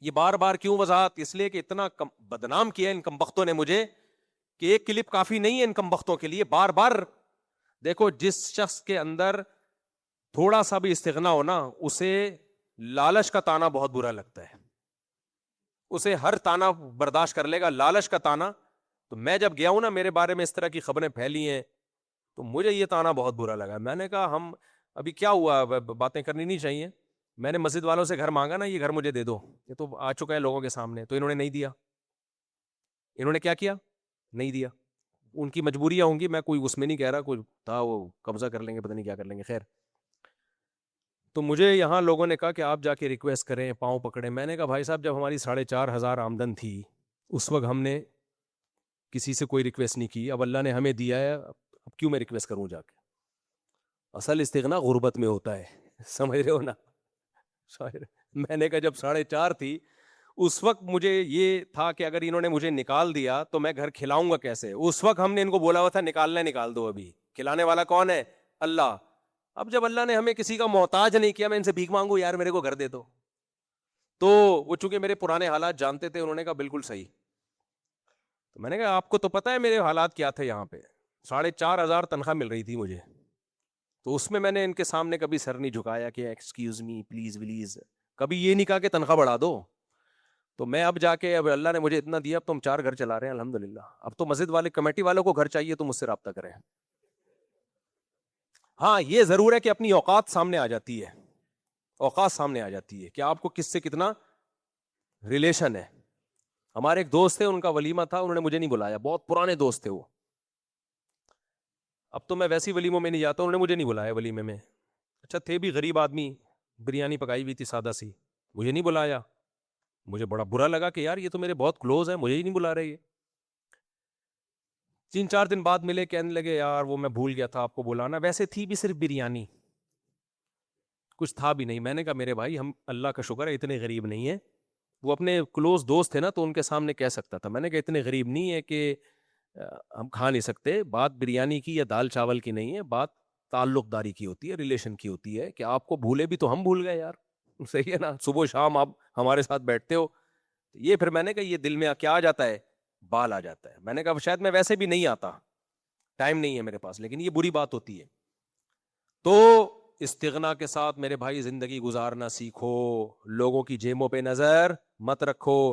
یہ بار بار کیوں وضاحت؟ اس لیے کہ اتنا بدنام کیا ان کمبختوں نے مجھے کہ ایک کلپ کافی نہیں ہے ان کمبختوں کے لیے. بار بار دیکھو، جس شخص کے اندر تھوڑا سا بھی استغنا ہو نا، اسے لالچ کا تانا بہت برا لگتا ہے. اسے ہر تانا برداشت کر لے گا، لالچ کا تانا. تو میں جب گیا ہوں نا، میرے بارے میں اس طرح کی خبریں پھیلی ہیں، تو مجھے یہ تانا بہت برا لگا. میں نے کہا ہم ابھی کیا ہوا، باتیں کرنی نہیں چاہیے. میں نے مسجد والوں سے گھر مانگا نا، یہ گھر مجھے دے دو، یہ تو آ چکا ہے لوگوں کے سامنے، تو انہوں نے نہیں دیا. انہوں نے کیا کیا؟ نہیں دیا. ان کی مجبوریاں ہوں گی، میں کوئی اس میں نہیں کہہ رہا، کوئی تھا وہ قبضہ کر لیں گے، پتہ نہیں کیا کر لیں گے. خیر، تو مجھے یہاں لوگوں نے کہا کہ آپ جا کے ریکویسٹ کریں، پاؤں پکڑیں. میں نے کہا بھائی صاحب، جب ہماری 4,500 آمدن تھی اس وقت ہم نے کسی سے کوئی ریکویسٹ نہیں کی. اب اللہ نے ہمیں دیا ہے، اب کیوں میں ریکویسٹ کروں جا کے؟ اصل استغنا غربت میں ہوتا ہے، سمجھ رہے ہو نا. میں نے کہا جب 4.5 تھی اس وقت مجھے یہ تھا کہ اگر انہوں نے مجھے نکال دیا تو میں گھر کھلاؤں گا کیسے. اس وقت ہم نے ان کو بولا ہوا تھا نکالنا ہے نکال دو، ابھی کھلانے والا کون ہے؟ اللہ. اب جب اللہ نے ہمیں کسی کا محتاج نہیں کیا، میں ان سے بھیک مانگوں یار میرے کو گھر دے دو. تو وہ چونکہ میرے پرانے حالات جانتے تھے، انہوں نے کہا بالکل صحیح. تو میں نے کہا آپ کو تو پتا ہے میرے حالات کیا تھے یہاں پہ. 4,500 تنخواہ مل رہی تھی مجھے، تو اس میں نے ان کے سامنے کبھی سر نہیں جھکایا کہ ایکسکیوز می پلیز پلیز. کبھی یہ نہیں کہا کہ تنخواہ بڑھا دو. تو میں اب جا کے، اب اللہ نے مجھے اتنا دیا، اب تو ہم 4 گھر چلا رہے ہیں الحمدللہ. اب تو مسجد والے کمیٹی والوں کو گھر چاہیے تو مجھ سے رابطہ کریں. ہاں یہ ضرور ہے کہ اپنی اوقات سامنے آ جاتی ہے، اوقات سامنے آ جاتی ہے کہ آپ کو کس سے کتنا ریلیشن ہے. ہمارے ایک دوست تھے، ان کا ولیمہ تھا، انہوں نے مجھے نہیں بلایا. بہت پرانے دوست تھے وہ. اب تو میں ویسی ولیموں میں نہیں جاتا، انہوں نے مجھے نہیں بلایا ولیمے میں. اچھا تھے بھی غریب آدمی، بریانی پکائی ہوئی تھی سادہ سی، مجھے نہیں بلایا. مجھے بڑا برا لگا کہ یار یہ تو میرے بہت کلوز ہیں، مجھے ہی نہیں بلا رہے یہ. 3-4 دن بعد ملے، کہنے لگے یار وہ میں بھول گیا تھا آپ کو بلانا، ویسے تھی بھی صرف بریانی، کچھ تھا بھی نہیں. میں نے کہا میرے بھائی ہم اللہ کا شکر ہے اتنے غریب نہیں ہیں. وہ اپنے کلوز دوست تھے نا، تو ان کے سامنے کہہ سکتا تھا. میں نے کہا اتنے غریب نہیں ہے کہ ہم کھا نہیں سکتے. بات بریانی کی یا دال چاول کی نہیں ہے، بات تعلق داری کی ہوتی ہے، ریلیشن کی ہوتی ہے. کہ آپ کو بھولے بھی تو ہم بھول گئے یار. صحیح ہے نا، صبح و شام آپ ہمارے ساتھ بیٹھتے ہو. یہ پھر میں نے کہا یہ دل میں کیا آ جاتا ہے، بال آ جاتا ہے. میں نے کہا شاید میں ویسے بھی نہیں آتا، ٹائم نہیں ہے میرے پاس، لیکن یہ بری بات ہوتی ہے. تو استغنا کے ساتھ میرے بھائی زندگی گزارنا سیکھو. لوگوں کی جیبوں پہ نظر مت رکھو.